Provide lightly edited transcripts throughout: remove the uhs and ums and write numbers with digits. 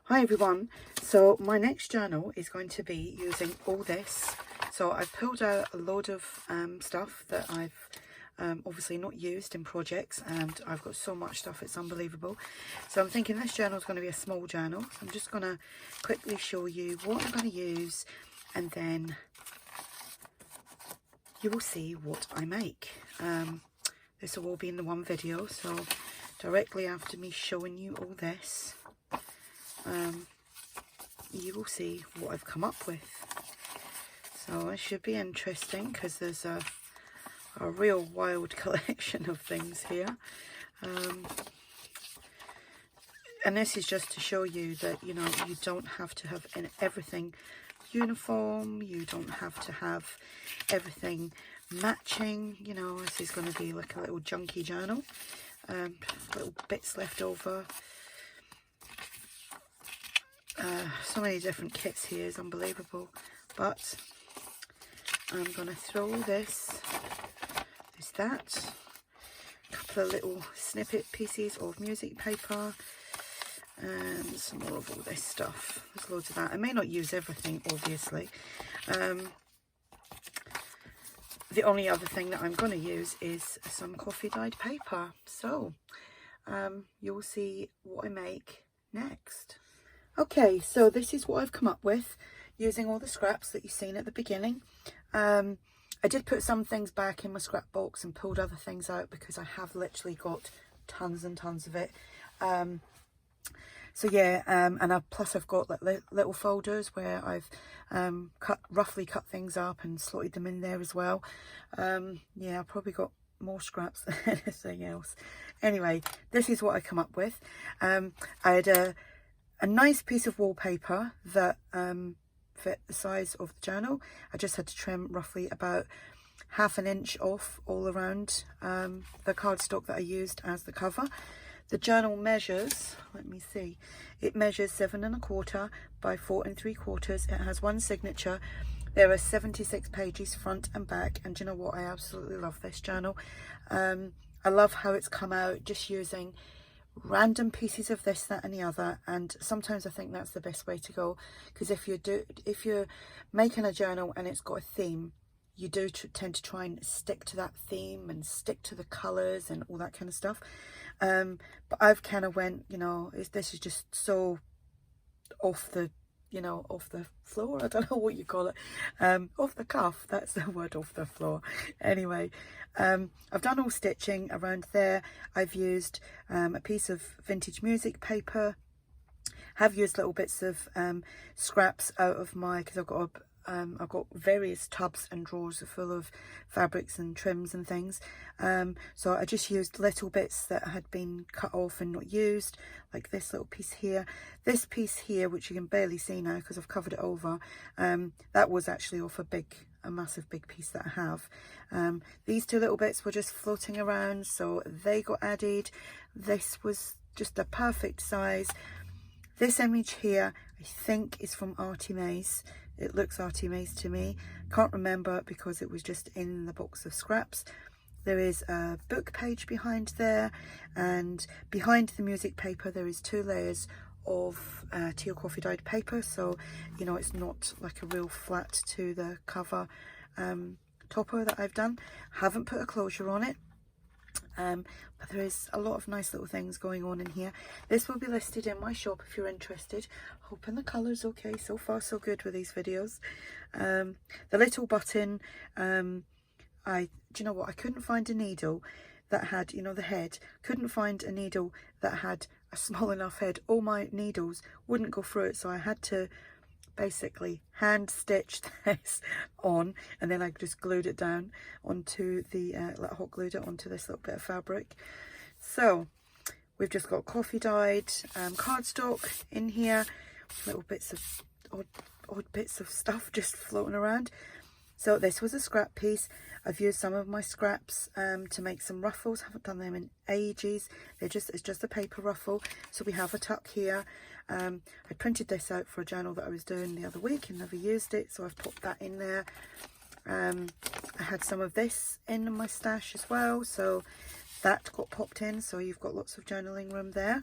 Hi everyone, so my next journal is going to be using all this. So I've pulled out a load of stuff that I've obviously not used in projects, and I've got so much stuff it's unbelievable. So I'm thinking this journal is going to be a small journal. So I'm just going to quickly show you what I'm going to use, and then you will see what I make. This will all be in the one video, so directly after me showing you all this, you will see what I've come up with. So it should be interesting because there's a real wild collection of things here. And this is just to show you that, you know, you don't have to have everything uniform. You don't have to have everything matching. You know, this is going to be like a little junky journal. Little bits left over. So many different kits here, is unbelievable. But I'm going to throw this, that, a couple of little snippet pieces of music paper, and some more of all this stuff. There's loads of that. I may not use everything, obviously. The only other thing that I'm going to use is some coffee dyed paper. So you'll see what I make next. Okay, so this is what I've come up with using all the scraps that you've seen at the beginning. I did put some things back in my scrap box and pulled other things out because I have literally got tons and tons of it. So yeah, and plus I've got like little folders where I've roughly cut things up and slotted them in there as well. Yeah, I've probably got more scraps than anything else. Anyway, this is what I come up with. I had a nice piece of wallpaper that fit the size of the journal. I just had to trim roughly about ½ an inch off all around the cardstock that I used as the cover. The journal measures, let me see, it measures 7 1/4 by 4 3/4. It has one signature. There are 76 pages front and back, and do you know what, I absolutely love this journal. I love how it's come out just using random pieces of this, that and the other, and sometimes I think that's the best way to go, because if you're making a journal and it's got a theme, you do tend to try and stick to that theme and stick to the colors and all that kind of stuff. But I've kind of went, you know, this is just so off the, you know, off the floor, I don't know what you call it, off the cuff, that's the word, off the floor. Anyway, I've done all stitching around there. I've used a piece of vintage music paper, have used little bits of scraps out of my, because I've got various tubs and drawers full of fabrics and trims and things. So I just used little bits that had been cut off and not used, like this little piece here. This piece here, which you can barely see now because I've covered it over, that was actually off a massive big piece that I have. These two little bits were just floating around, so they got added. This was just the perfect size. This image here, I think, is from ARTYmaze. It looks ARTYmaze to me. Can't remember because it was just in the box of scraps. There is a book page behind there, and behind the music paper there is 2 layers of teal coffee dyed paper, so you know it's not like a real flat to the cover topper that I've done. Haven't put a closure on it. But there is a lot of nice little things going on in here. This will be listed in my shop if you're interested. Hoping the colour's okay. So far so good with these videos. The little button, do you know what, I couldn't find a needle that had, you know, the head. Couldn't find a needle that had a small enough head. All my needles wouldn't go through it, so I had to basically hand stitched this on, and then I just glued it down onto the like hot glued it onto this little bit of fabric. So we've just got coffee dyed cardstock in here, little bits of odd bits of stuff just floating around. So this was a scrap piece. I've used some of my scraps to make some ruffles. Haven't done them in ages. It's just a paper ruffle. So we have a tuck here. I printed this out for a journal that I was doing the other week and never used it, so I've popped that in there. I had some of this in my stash as well, so that got popped in, so you've got lots of journaling room there.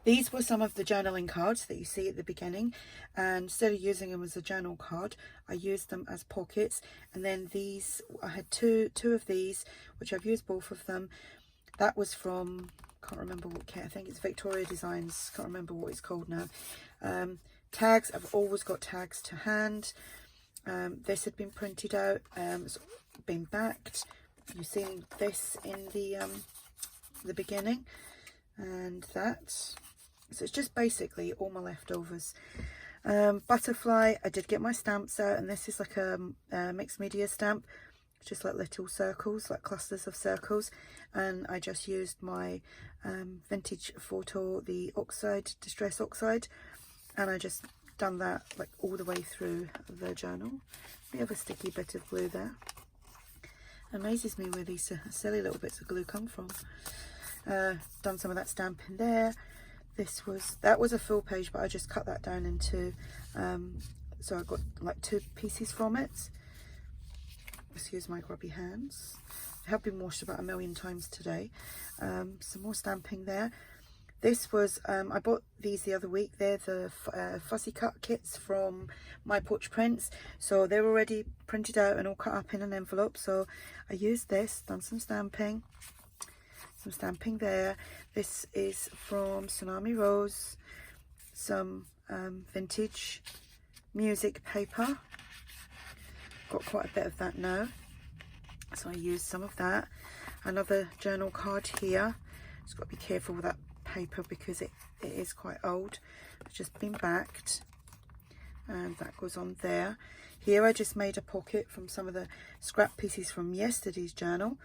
These were some of the journaling cards that you see at the beginning, and instead of using them as a journal card, I used them as pockets. And then these, I had two of these, which I've used both of them. That was from, can't remember what kit, I think it's Victoria Designs, can't remember what it's called now. Tags, I've always got tags to hand. This had been printed out, it's been backed. You've seen this in the beginning, and that. So it's just basically all my leftovers. Butterfly, I did get my stamps out, and this is like a mixed media stamp. It's just like little circles, like clusters of circles, and I just used my vintage photo, the oxide, distress oxide, and I just done that like all the way through the journal. We have a sticky bit of glue there. Amazes me where these silly little bits of glue come from. Done some of that stamping there. That was a full page, but I just cut that down into so I got like 2 pieces from it. Excuse my grubby hands. They have been washed about 1,000,000 times today. Some more stamping there. This was I bought these the other week. They're the fussy cut kits from My Porch Prints, so they're already printed out and all cut up in an envelope. So I used this, done some stamping there. This is from Tsunami Rose, some vintage music paper. Got quite a bit of that now, so I used some of that. Another journal card here. Just got to be careful with that paper because it is quite old. It's just been backed, and that goes on there. Here I just made a pocket from some of the scrap pieces from yesterday's journal.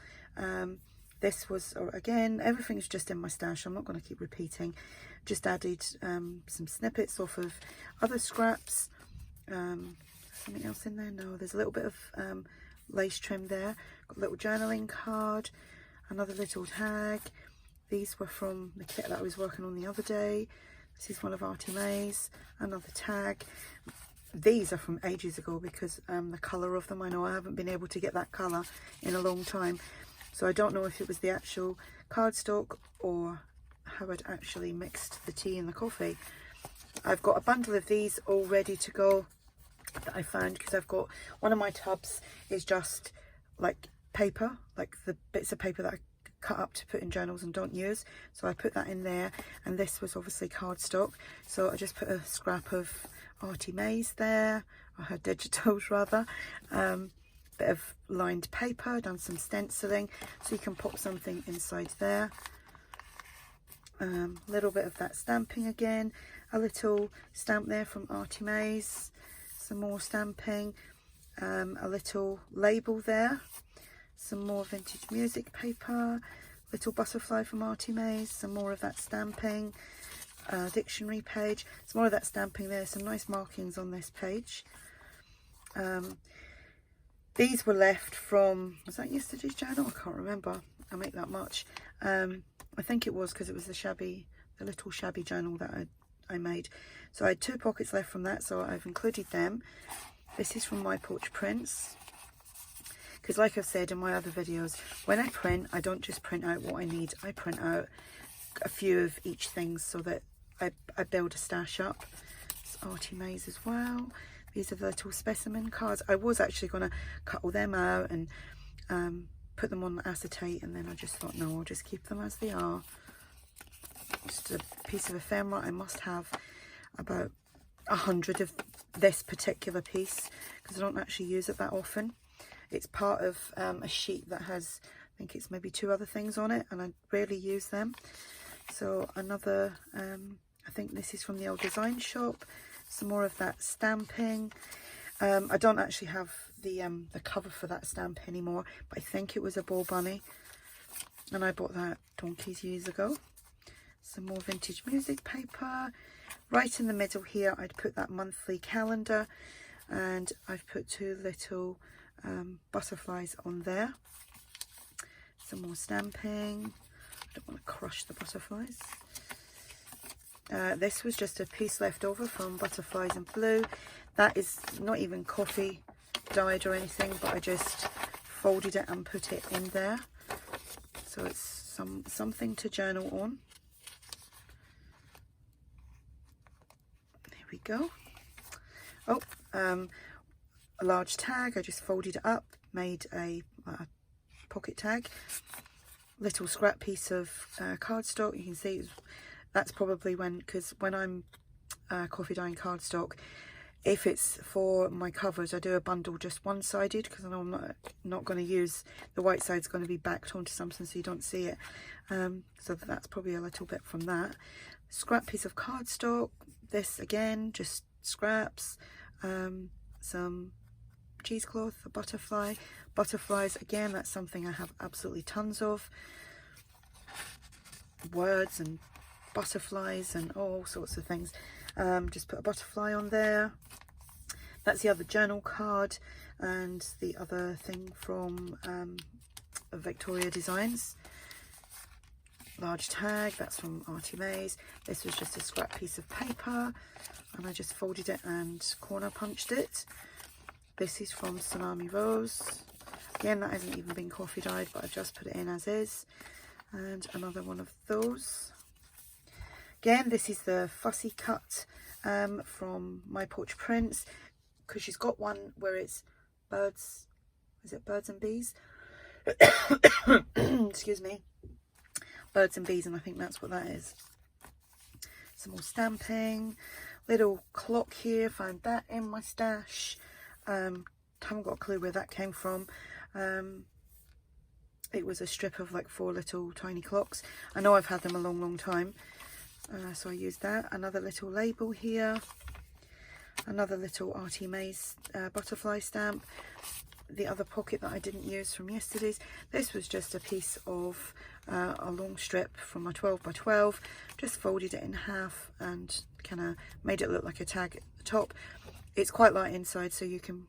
This was, again, everything's just in my stash. I'm not going to keep repeating. Just added some snippets off of other scraps. Something else in there? No, there's a little bit of lace trim there. Got a little journaling card, another little tag. These were from the kit that I was working on the other day. This is one of ARTYmaze, another tag. These are from ages ago because the colour of them, I know I haven't been able to get that colour in a long time. So I don't know if it was the actual cardstock or how I'd actually mixed the tea and the coffee. I've got a bundle of these all ready to go that I found because I've got one of my tubs is just like paper, like the bits of paper that I cut up to put in journals and don't use. So I put that in there, and this was obviously cardstock. So I just put a scrap of ARTYmaze there, or her digitals rather. Bit of lined paper, done some stenciling so you can pop something inside there. Little bit of that stamping again, a little stamp there from ARTYmaze, some more stamping, a little label there, some more vintage music paper, little butterfly from ARTYmaze, some more of that stamping, dictionary page, some more of that stamping there, some nice markings on this page. These were left from, was that yesterday's journal? I can't remember. I make that much. I think it was because it was the little shabby journal that I made. So I had 2 pockets left from that, so I've included them. This is from My Porch Prints. Because like I've said in my other videos, when I print, I don't just print out what I need. I print out a few of each thing so that I build a stash up. It's ARTYmaze as well. These are the little specimen cards. I was actually going to cut all them out and put them on acetate, and then I just thought, no, I'll just keep them as they are. Just a piece of ephemera. I must have about 100 of this particular piece because I don't actually use it that often. It's part of a sheet that has, I think it's maybe 2 other things on it, and I rarely use them. So another, I think this is from the old design shop. Some more of that stamping. I don't actually have the cover for that stamp anymore, but I think it was a ball bunny, and I bought that donkeys years ago. Some more vintage music paper. Right in the middle here, I'd put that monthly calendar, and I've put 2 little butterflies on there. Some more stamping. I don't want to crush the butterflies. This was just a piece left over from Butterflies in Blue. That is not even coffee dyed or anything, but I just folded it and put it in there. So it's something to journal on. we go. Oh, a large tag. I just folded it up, made a pocket tag. Little scrap piece of cardstock. You can see that's probably because when I'm coffee dyeing cardstock, if it's for my covers, I do a bundle just one-sided because I know I'm not going to use the white side's going to be backed onto something so you don't see it. So that's probably a little bit from that. Scrap piece of cardstock. This again, just scraps. Some cheesecloth, a butterfly. Butterflies, again, that's something I have absolutely tons of. Words and butterflies and all sorts of things. Just put a butterfly on there. That's the other journal card, and the other thing from Victoria Designs. Large tag, that's from ARTYmaze. This was just a scrap piece of paper, and I just folded it and corner punched it. This is from Tsunami Rose. Again, that hasn't even been coffee dyed, but I've just put it in as is. And another one of those. Again, this is the fussy cut from My Porch Prints, because she's got one where it's birds, is it birds and bees? Excuse me. Birds and bees, and I think that's what that is. Some more stamping. Little clock here, found that in my stash. Haven't got a clue where that came from. It was a strip of like 4 little tiny clocks. I know I've had them a long time. So I used that. Another little label here. Another little ARTYmaze butterfly stamp. The other pocket that I didn't use from yesterday's. This was just a piece of a long strip from a 12 by 12. Just folded it in half and kind of made it look like a tag at the top. It's quite light inside, so you can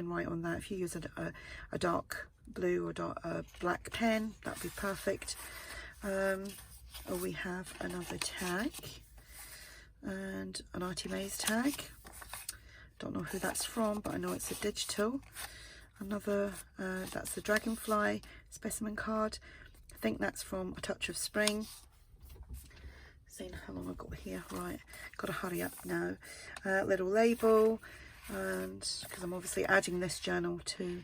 write on that. If you use a dark blue or black pen, that'd be perfect. We have another tag and an ARTYmaze tag. Don't know who that's from, but I know it's a digital. Another, that's the dragonfly specimen card. I think that's from A Touch of Spring. Seeing how long I've got here. Right, got to hurry up now. Little label, and because I'm obviously adding this journal to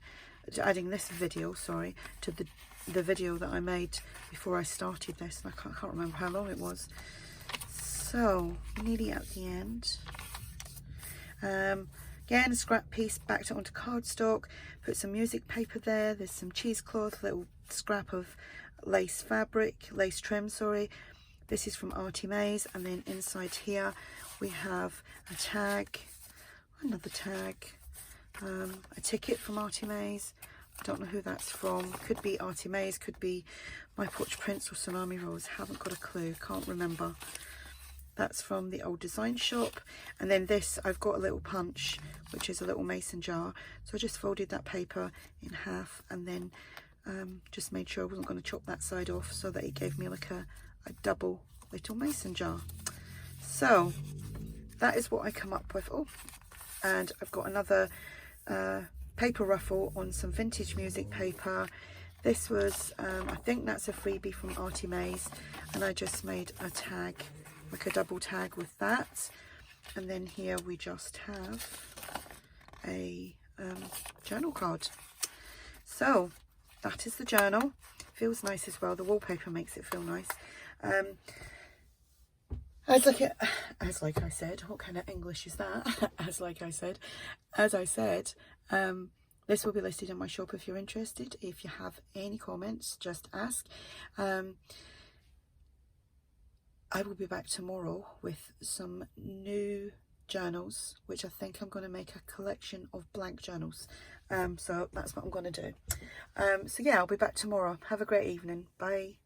adding this video, sorry, to the video that I made before I started this, and I can't remember how long it was. So nearly at the end. Again, a scrap piece, backed it onto cardstock, put some music paper there. There's some cheesecloth, little scrap of lace fabric, lace trim, sorry. This is from ARTYmaze, and then inside here we have a tag, another tag, a ticket from ARTYmaze. I don't know who that's from. Could be ARTYmaze, could be My Porch Prints or Tsunami Rose. Haven't got a clue, can't remember. That's from the old design shop. And then this, I've got a little punch, which is a little mason jar. So I just folded that paper in half and then just made sure I wasn't going to chop that side off, so that it gave me like a double little mason jar. So that is what I come up with. Oh, and I've got another paper ruffle on some vintage music paper. This was, I think that's a freebie from ARTYmaze, and I just made a tag, like a double tag with that. And then here we just have a journal card. So that is the journal. Feels nice as well. The wallpaper makes it feel nice. As I said, what kind of English is that? As I said, this will be listed in my shop if you're interested. If you have any comments, just ask. I will be back tomorrow with some new journals, which I think I'm going to make a collection of blank journals. So that's what I'm going to do. So yeah, I'll be back tomorrow. Have a great evening. Bye.